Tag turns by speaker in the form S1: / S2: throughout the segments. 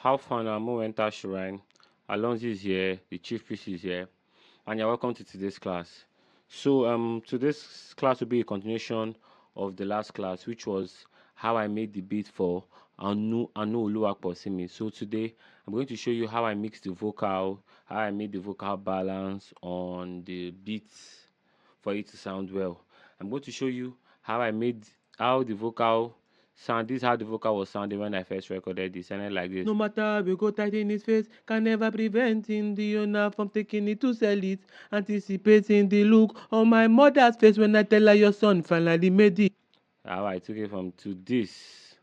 S1: How fun Enter Shrine. Alonso is here, the chief priest is here, and you're welcome to today's class. So today's class will be a continuation of the last class, which was how I made the beat for ANUOLUWAPOSIMI. So today I'm going to show you how I mixed the vocal, how I made the vocal balance on the beats for it to sound well. I'm going to show you how the vocal sound. This is how the vocal was sounding when I first recorded this, and like this.
S2: No matter we go tight in his face, can never prevent him, the owner from taking it to sell it. Anticipating the look on my mother's face when I tell her your son finally made it.
S1: How I took it from to this.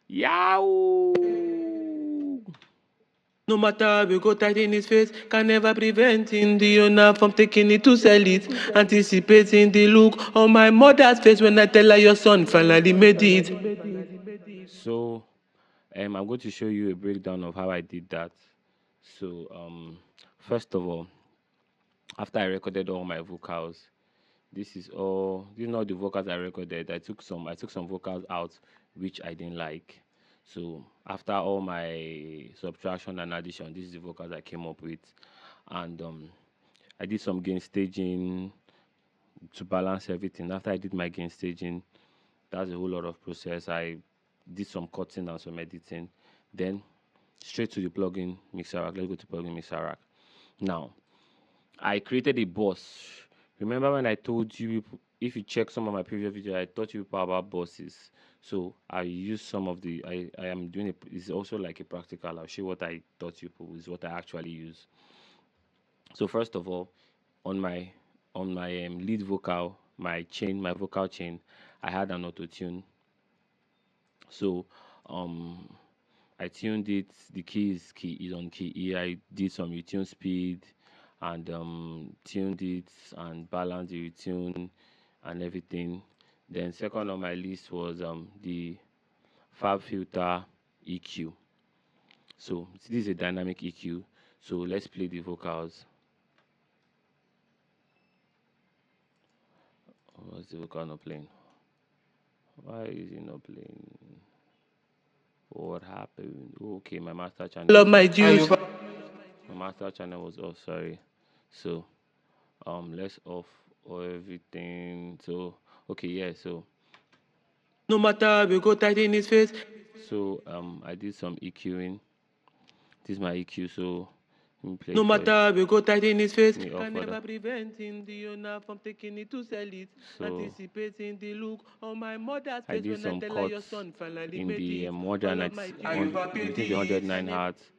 S1: Yow!
S2: No matter we go tight in his face, can never prevent him, the owner from taking it to sell it. Anticipating the look on my mother's face when I tell her your son finally made it.
S1: So I'm going to show you a breakdown of how I did that. So first of all, after I recorded all my vocals, this is not the vocals I recorded. I took some vocals out which I didn't like. So after all my subtraction and addition, this is the vocals I came up with. And I did some gain staging to balance everything. After I did my gain staging, that's a whole lot of process. I did some cutting and some editing. Then straight to the plugin mixer rack. Let's go to plugin mixer rack. Now, I created a boss. Remember when I told you people, if you check some of my previous videos, I taught you people about bosses. So I use some of the I am doing it. It's also like a practical. I'll show you what I taught you people is what I actually use. So first of all, on my lead vocal, my vocal chain, I had an auto tune. So um I tuned it. The key is on key E. I did some retune speed and tuned it and balanced the retune and everything. Then second on my list was the Fab Filter EQ. So this is a dynamic EQ. So let's play the vocals. What's the vocal not playing? Why is it not playing? What happened? Okay, my master channel.
S2: Love my juice.
S1: My master channel was off. Sorry. So let's off everything. So okay, yeah.
S2: No matter we go tight in his face.
S1: So I did some EQing. This is my EQ. So let me play
S2: No
S1: it for you.
S2: matter we go tight in his face,
S1: Let me off
S2: can
S1: further.
S2: never prevent him, the owner from taking it to sell it.
S1: So
S2: Anticipating the look on my mother's
S1: I
S2: face
S1: did
S2: when I
S1: some
S2: tell her your
S1: cuts
S2: son finally
S1: in
S2: made
S1: the
S2: it. All
S1: 190
S2: of my
S1: within the 109 hertz.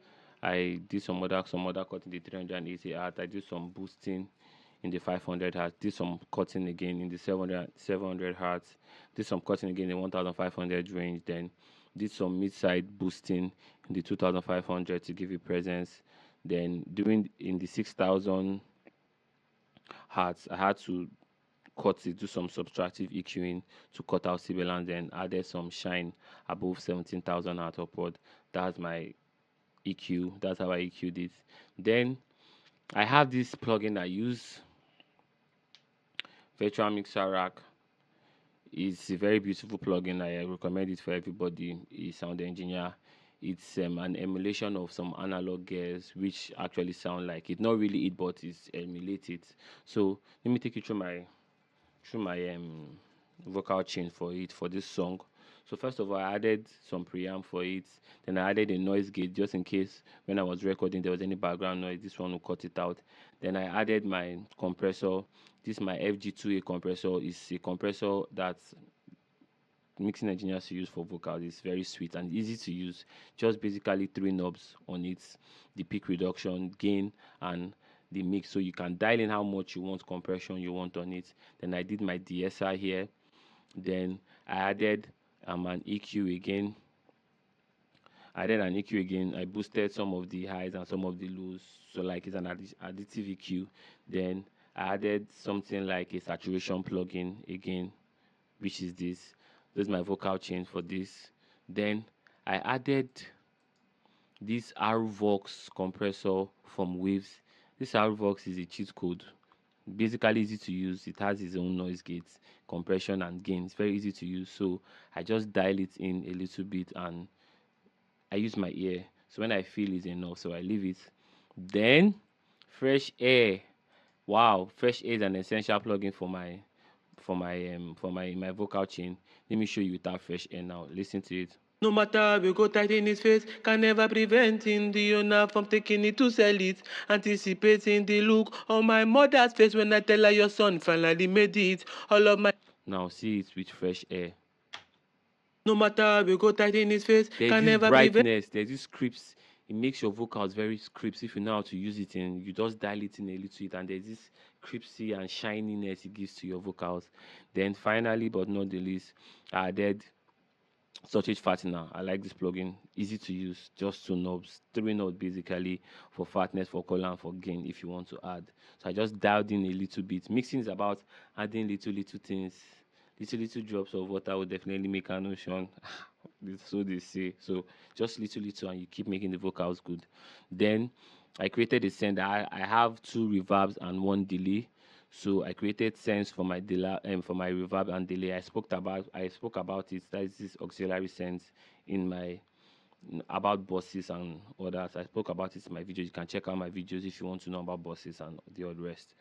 S1: I did some other cut in the 380 hertz. I did some boosting in the 500 hertz. Did some cutting again in the 700 hertz. Did some cutting again in the 1500 range. Then did some mid-side boosting in the 2500 to give you presence. Then doing in the 6000 hertz, I had to cut it, do some subtractive EQing to cut out sibilance, then added some shine above 17,000 hertz upward. That's my EQ. That's how I EQ'd it. Then I have this plugin I use, Virtual Mixer Rack. It's a very beautiful plugin. I recommend it for everybody. A sound engineer. It's an emulation of some analog gears, which actually sound like it. Not really it, but it's emulated. So let me take you through my vocal chain for it for this song. So first of all, I added some preamp for it. Then I added a noise gate just in case when I was recording there was any background noise. This one will cut it out. Then I added my compressor. This is my FG2A compressor. It's a compressor that mixing engineers use for vocals. It's very sweet and easy to use. Just basically three knobs on it: the peak reduction, gain, and the mix. So you can dial in how much you want compression you want on it. Then I did my DSI here. Then I added an EQ again. I boosted some of the highs and some of the lows. So like it's an additive EQ. Then I added something like a saturation plugin again, which is this. This is my vocal chain for this. Then I added this RVox compressor from Waves. This RVox is a cheat code. Basically easy to use. It has its own noise gates, compression and gain. It's very easy to use. So I just dial it in a little bit and I use my ear. So when I feel it's enough, so I leave it. Then fresh air. Wow, fresh air is an essential plugin for my vocal chain. Let me show you without fresh air now. Listen to it.
S2: No matter we go tight in his face, can never prevent him, the owner from taking it to sell it. Anticipating the look on my mother's face when I tell her your son finally made it. All of my
S1: Now see it with fresh air.
S2: no matter we go tight in his face,
S1: There's
S2: can
S1: this
S2: never prevent.
S1: brightness, there's this crisp. It makes your vocals very crisp if you know how to use it, and you just dial it in a little bit, and there's this crispy and shininess it gives to your vocals. Then finally, but not the least, I added sausage fattener. I like this plugin, easy to use, just two knobs, three knobs basically, for fatness, for color, and for gain if you want to add. So I just dialed in a little bit. Mixing is about adding little things. Little drops of water will definitely make an ocean. So they say. So just little and you keep making the vocals good. Then I created a send. I have two reverbs and one delay. So I created sends for my delay for my reverb and delay. I spoke about it. That is this auxiliary sends in my about bosses and others. I spoke about it in my videos. You can check out my videos if you want to know about bosses and the odd rest.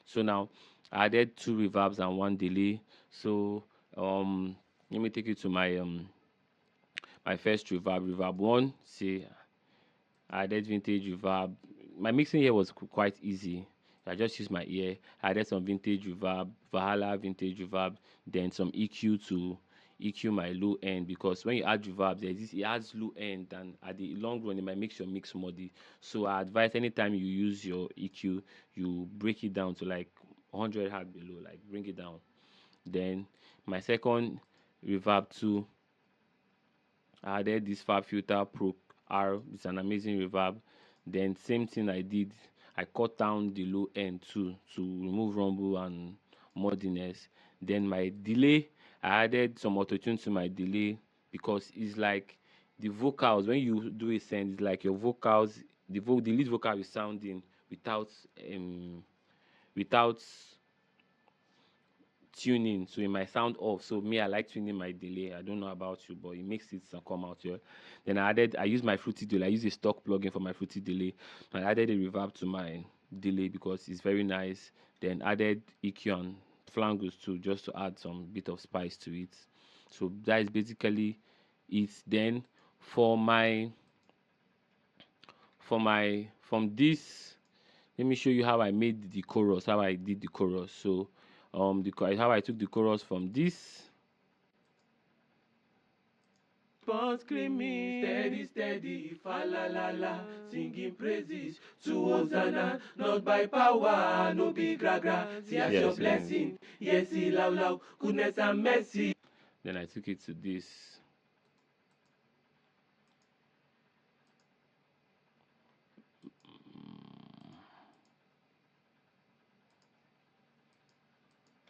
S1: So now I added two reverbs and one delay. So let me take you to my first reverb one. See, I added vintage reverb. My mixing here was quite easy. I just used my ear. I added some vintage reverb, Valhalla vintage reverb, then some EQ to EQ my low end, because when you add reverb, it adds low end, and at the long run it might make your mix muddy. So I advise anytime you use your EQ, you break it down to like 100 hertz below, like bring it down. Then my second reverb too, I added this Fab Filter Pro R. It's an amazing reverb. Then same thing I did. I cut down the low end too to remove rumble and muddiness. Then my delay, I added some autotune to my delay, because it's like the vocals when you do a send, it's like your vocals, the lead vocal is sounding without um without tuning, so it might sound off. So me, I like tuning my delay. I don't know about you, but it makes it come out here. Then I used my Fruity delay. I use a stock plugin for my Fruity delay. I added a reverb to my delay because it's very nice. Then added EQ and flangos too, just to add some bit of spice to it. So that is basically it. Then for my from this, let me show you how I made the chorus, how I did the chorus. So how I took the chorus from this.
S2: Screaming, steady, steady, fa la la la, singing praises to Hosanna, not by power, no be gra gra. See as your blessing, yes, see loud, loud, goodness and mercy.
S1: Then I took it to this.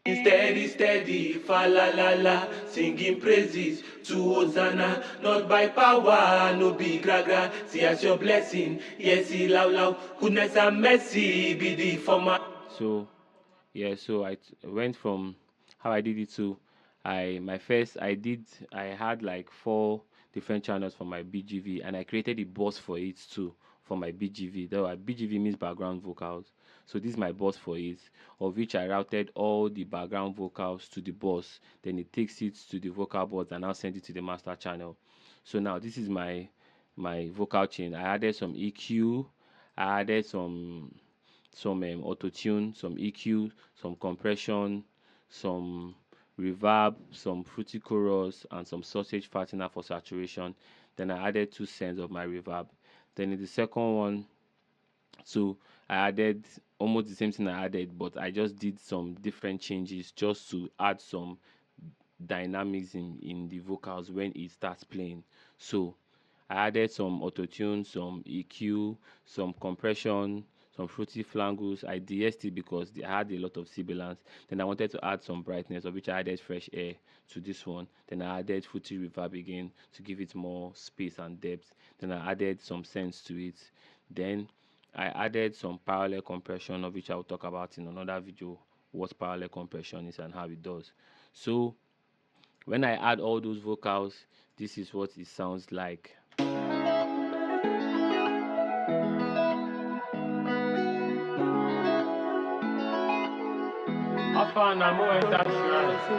S2: Steady, steady, fa la la la, singing praises to Hosanna, not by power, no be gra gra. See as your blessing, yes, see loud, loud, goodness and mercy be the former.
S1: So yeah, so I went from how I did it to I had like four different channels for my BGV, and I created a bus for it too for my BGV. Though BGV means background vocals. So this is my bus for it, of which I routed all the background vocals to the bus. Then it takes it to the vocal board and now send it to the master channel. So now this is my vocal chain. I added some EQ, I added some auto tune, some EQ, some compression, some reverb, some fruity chorus, and some sausage fattener for saturation. Then I added 2 cents of my reverb. Then in the second one, so I added almost the same thing I added, but I just did some different changes just to add some dynamics in the vocals when it starts playing. So I added some autotune, some EQ, some compression, some fruity flangles. I DS'd because I had a lot of sibilance. Then I wanted to add some brightness, of which I added fresh air to this one. Then I added fruity reverb again to give it more space and depth. Then I added some sense to it. Then I added some parallel compression, of which I will talk about in another video, what parallel compression is and how it does. So when I add all those vocals, this is what it sounds like.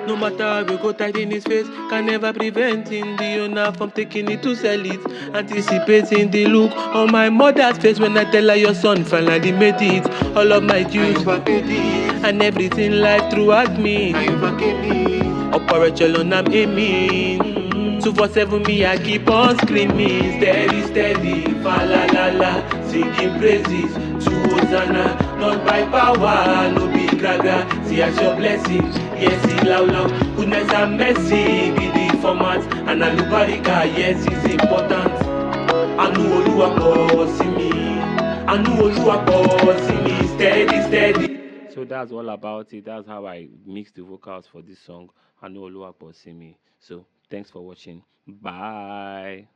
S2: No matter how we go tight in his face, can never prevent in the owner from taking it to sell it. Anticipating the look on my mother's face when I tell her your son finally made it. All of my dues and everything life threw at me. Upper echelon I'm aiming. 247 me I keep on screaming. Steady, steady, fa la la la, singing praises to Hosanna. Not by power, no be graga. See as your blessing, yes, see loud loud. Goodness and mercy be the format, and alubarika, yes, is important. ANUOLUWAPOSIMI, ANUOLUWAPOSIMI, steady, steady.
S1: So that's all about it. That's how I mix the vocals for this song, ANUOLUWAPOSIMI. So thanks for watching. Bye.